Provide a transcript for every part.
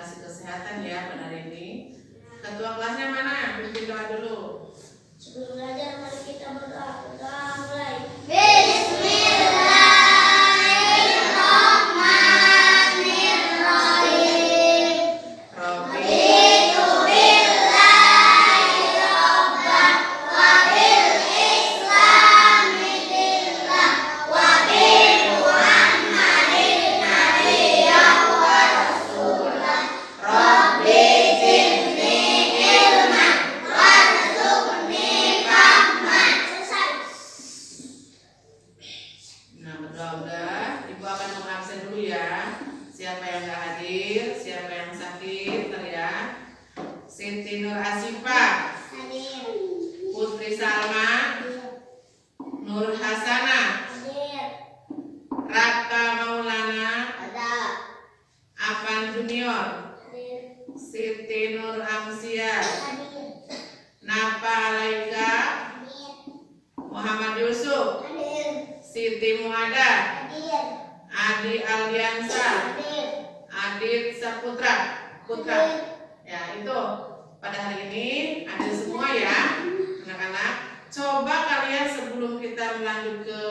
kasih kesehatan ya pada hari ini. Ketua kelasnya mana? Pimpin doa dulu. Sebelum belajar mari kita berdoa. Berdoa mulai. Nah, udah. Ibu akan mengabsen dulu ya. Siapa yang nggak hadir, siapa yang sakit, ntar ya. Siti Nur Asifa, Hadir. Putri Salma, Nur Hasana, Hadir. Raka Maulana, Ada. Avan Junior, Hadir. Siti Nur Amsia, Hadir. Napa Alaika, Hadir. Muhammad Yusuf, Hadir. Siti Muada, Hadir. Adi Aldiansa, Hadir. Adit Saputra, Putra. Ya, itu pada hari ini ada semua ya, anak-anak. Coba kalian sebelum kita melanjut ke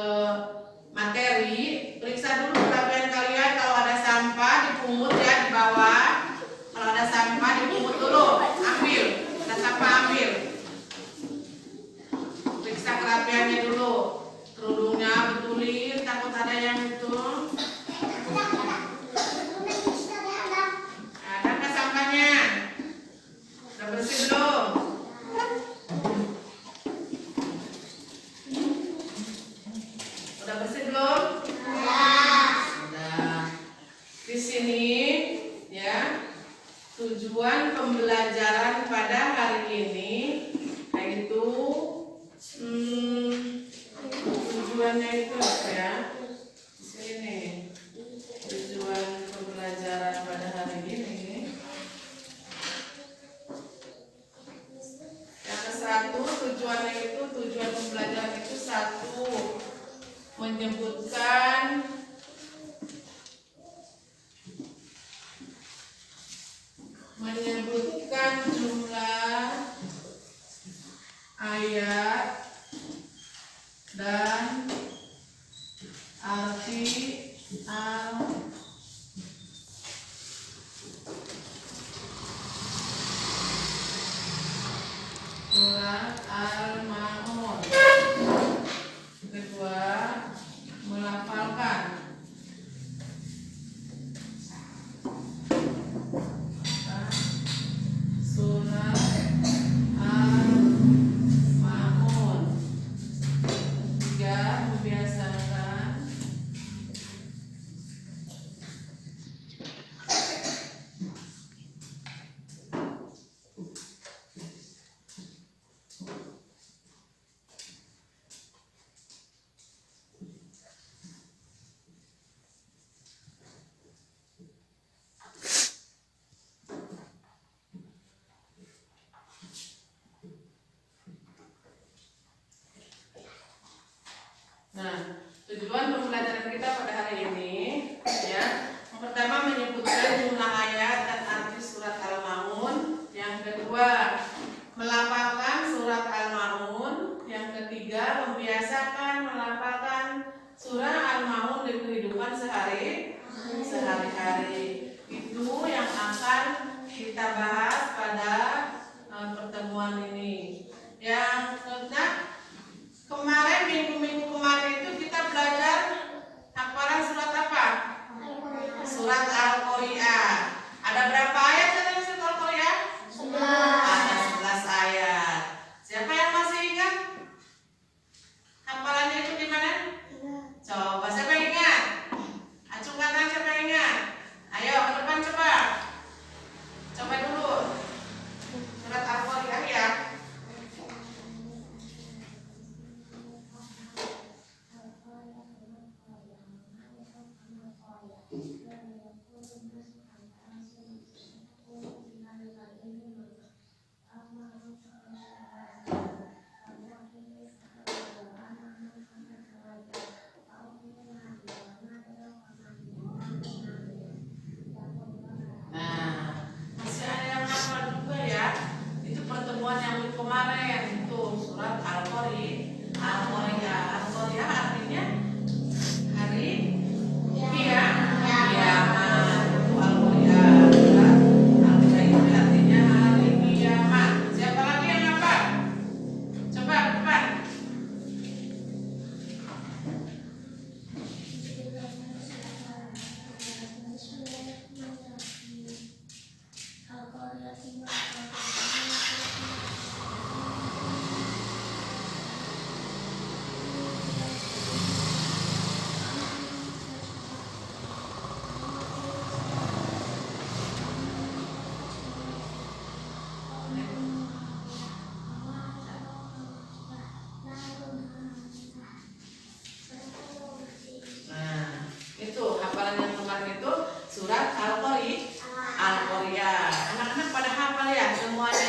materi, periksa dulu pakaian kalian. Kalau ada sampah dipungut ya di bawah. Kalau ada sampah dipungut dulu, ambil. Ada sampah ambil. Periksa kerapiannya dulu. Kerudungnya betulin, takut ada yang itu. Ada nggak sampahnya? Udah bersih belum? Udah bersih belum? Udah. Di sini ya, tujuan pembelajaran pada hari ini yaitu tujuannya itu apa ya? Di sini tujuan pembelajaran pada hari ini. Yang ke-1 tujuannya itu, tujuan pembelajaran itu 1, menyebutkan jumlah ayat dan arti surat Al-Ma'un. Kedua, melafalkan surat Al-Ma'un. Tiga, membiasakan Nah, tujuan pembelajaran kita pada hari ini ya, yang pertama menyebutkan jumlah ayat dan arti surat Al-Ma'un. Yang kedua, melafalkan surat Al-Ma'un. Yang ketiga, membiasakan melafalkan surah Al-Ma'un di kehidupan sehari-hari. Itu yang akan kita bahas pada pertemuan ini. Yang kemarin minggu kemarin itu kita belajar hafalan surat apa? Surat Al-Qari'ah. Ada berapa ayat dalam surat Al-Qari'ah? 11. Ada 11 ayat. Siapa yang masih ingat? Hafalannya itu di mana? Coba siapa yang ingat? Acungkan tangan siapa yang ingat?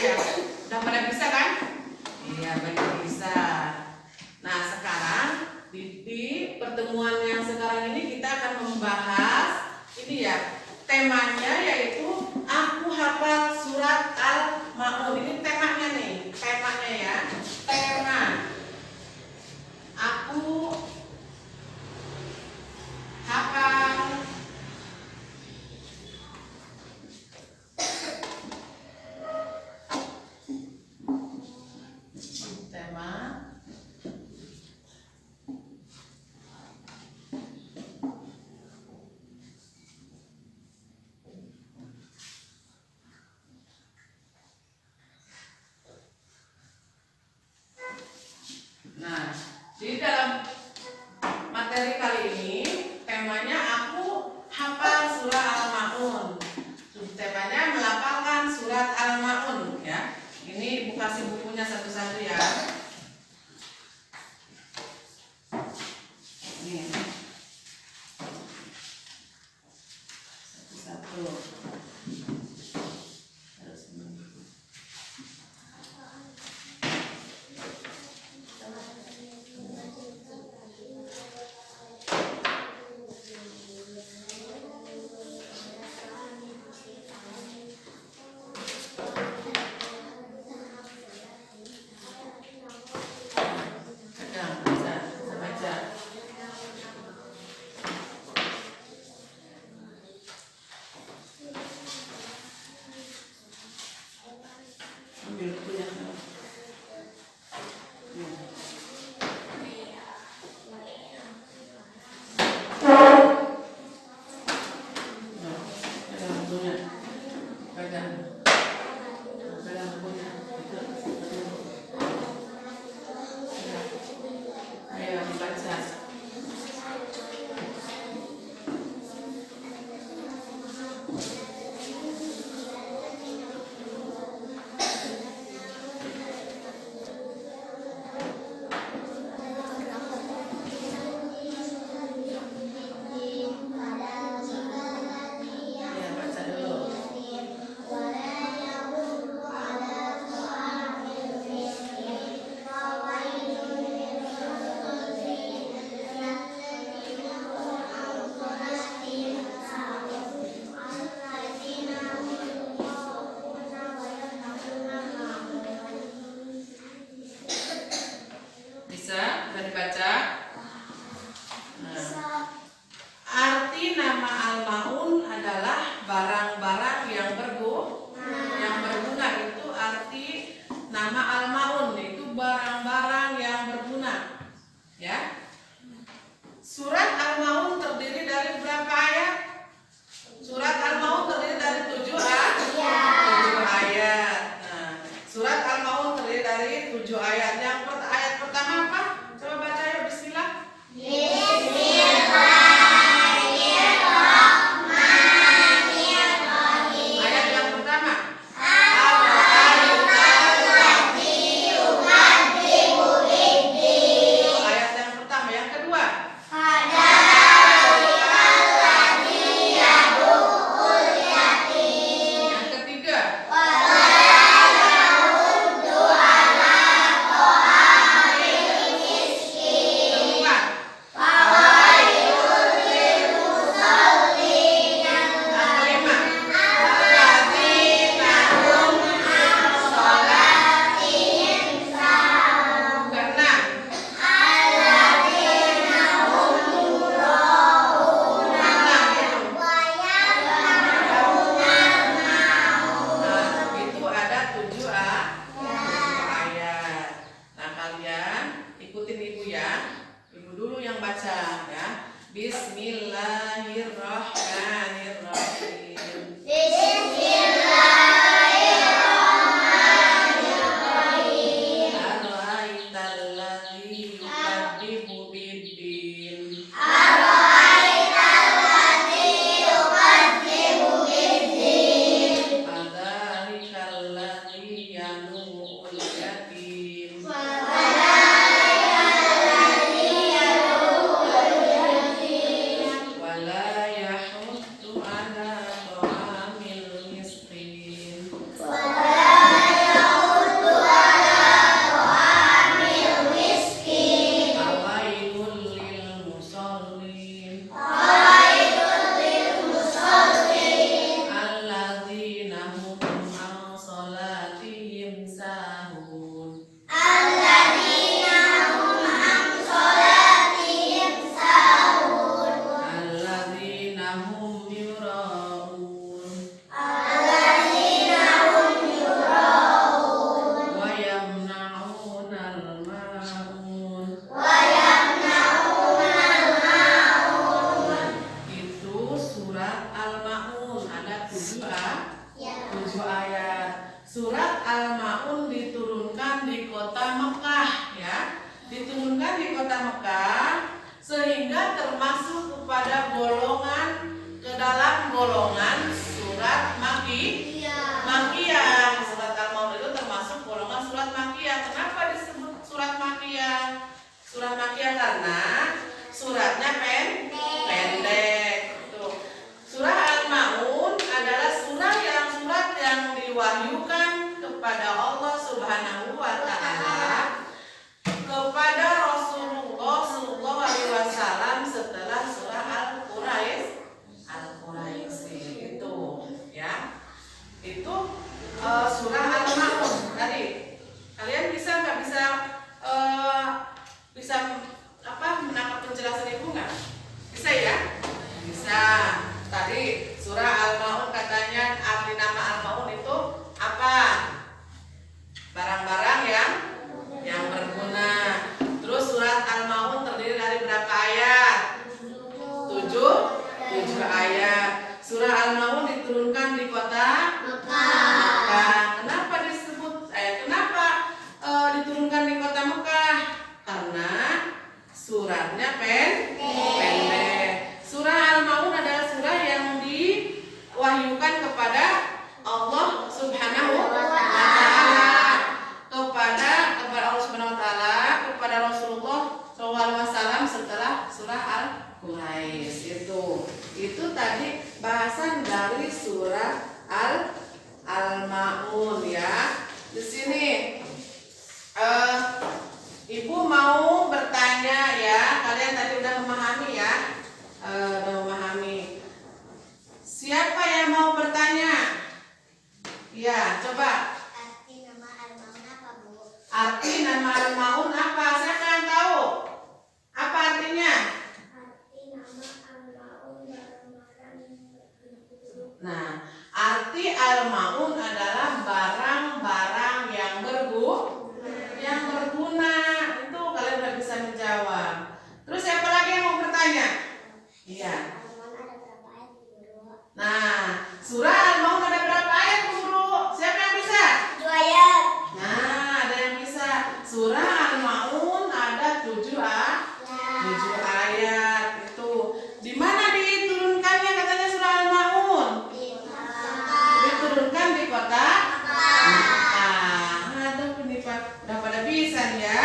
ya. Udah pada bisa kan? Iya, banyak bisa. Nah, sekarang di pertemuan yang sekarang ini kita akan membahas ini ya. Temanya yaitu aku hafal surat Al-Maun. Ini temanya nih, temanya ya. Tema. Aku hafal tema. Nah, di dalam materi kali ini temanya aku hafal surat Al-Maun. Temanya melafalkan surat Al-Maun ya. Ini buka si bukunya satu-satu ya. Nih. Satu-satu. Terus ini. Pegang, baca, baca. Ambil punya. Pegang punya. Pegang. Pegang punya. Ayo baca. Ya. 7 ayat. Surat Al-Ma'un diturunkan di kota Mekah ya. Diturunkan di kota Mekah sehingga termasuk kepada ke dalam golongan surat Makiyah. Surat Al-Ma'un itu termasuk golongan surat Makiyah. Kenapa disebut surat Makiyah? Surat Makiyah karena suratnya pendek. Surah Al-Ma'un adalah surat yang diwahyukan kepada Allah Subhanahu wa taala kepada Rasulullah sallallahu alaihi wasallam setelah surah Al-Quraisy itu ya. Itu surah Al-Ma'un tadi. Kalian bisa menangkap penjelasan Ibu nggak? Bisa ya? Bisa. Tadi surah Al-Ma'un katanya arti nama Al-Ma'un itu apa? Barang-barang yang berguna. Terus surat Al-Ma'un terdiri dari berapa ayat? 7 ayat. Surah Al-Ma'un diturunkan di kota Mekah. Kenapa diturunkan di kota Mekah? Karena suratnya pendek. Surah Al-Ma'un adalah surah yang diwahyukan kepada Allah Subhanahu wa taala, kepada Allah Subhanahu wa taala, kepada Rasulullah SAW setelah surah Al-Quraisy itu tadi bahasan dari surah Al-Ma'un ya. Di sini Ibu mau bertanya ya. Kalian tadi udah memahami ya. Siapa yang mau bertanya? Ya, coba. Arti nama Al-Ma'un apa, Bu? Arti nama Al-Ma'un apa? Siapa yang tahu? Apa artinya? Arti nama Al-Ma'un barang-barang yang berguna. Nah, arti Al-Ma'un adalah barang-barang yang berguna. Itu kalian udah bisa menjawab. Terus siapa lagi yang mau bertanya? Iya. Al-Ma'un ada berapa ayat, Bu? Nah, surah Al-Ma'un ada berapa ayat, Bu Guru? Siapa yang bisa? 7 ayat. Nah, ada yang bisa. Surah Al-Ma'un ada 7 ayat. Itu. Di mana diturunkannya katanya surah Al-Ma'un? Diturunkan di kota Mekah. Aduh, ini udah pada bisa nih ya.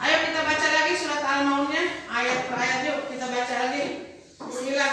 Ayo kita baca lagi surat Al-Ma'unnya. Ayat per ayat yuk kita baca lagi. Bismillah.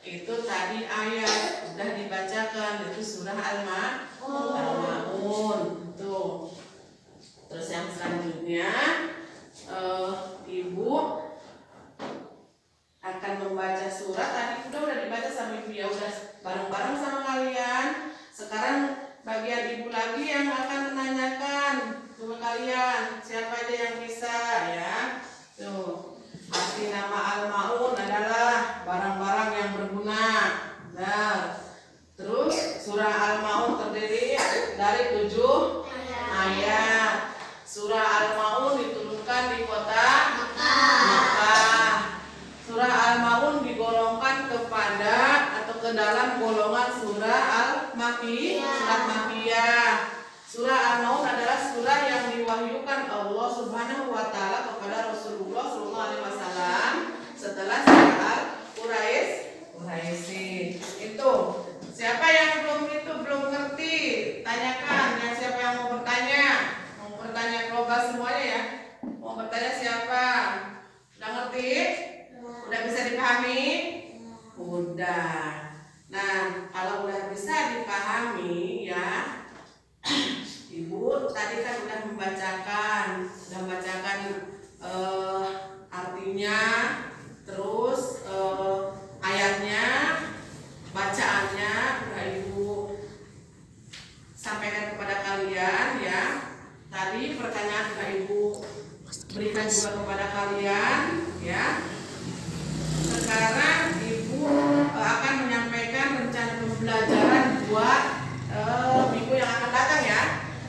Itu tadi ayat sudah dibacakan, itu surah Al-Ma'un. Tuh. Terus yang selanjutnya Ibu akan membaca surat. Tadi udah dibaca sama Ibu ya, udah bareng-bareng sama kalian. Sekarang bagian Ibu lagi yang akan menanyakan ke kalian. Siapa aja yang bisa ya? Tuh. Arti nama Al-Ma'un adalah barang-barang yang berguna. Nah, terus surah Al-Ma'un terdiri dari 7 ayat. Surah Al-Ma'un diturunkan di kota Mekah. Surah Al-Ma'un digolongkan kepada atau ke dalam golongan surah Al-Makiyah. Surah Al-Ma'un adalah surah yang diwahyukan Allah Subhanahu wa taala kepada Rasulullah sallallahu alaihi wasallam setelah surah Al-Quraisy. Itu. Siapa yang belum ngerti? Tanyakan. Yang siapa yang mau bertanya? Mau bertanya global semuanya ya. Mau bertanya siapa? Udah ngerti? Udah bisa dipahami? Udah. Nah, kalau udah bisa dipahami ya, Ibu tadi kan udah membacakan artinya, terus ayatnya, bacaannya udah Ibu sampaikan kepada kalian ya. Tadi pertanyaan udah Ibu berikan juga kepada kalian ya. Sekarang Ibu akan menyampaikan rencana pembelajaran buat minggu yang akan datang ya.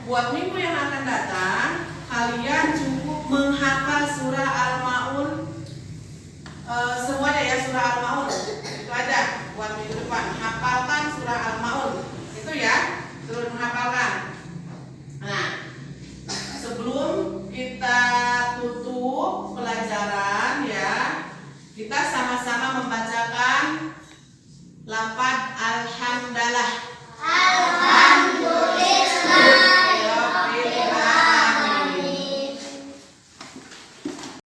Buat minggu yang akan datang, kalian cukup menghafal surah Al-Maun semuanya ya, surah Al-Maun. Itu aja buat minggu depan. Hafalkan surah Al-Maun. Itu ya, terus menghafalkan. Nah, sebelum kita tutup pelajaran ya, kita sama-sama membacakan lafaz alhamdulillah.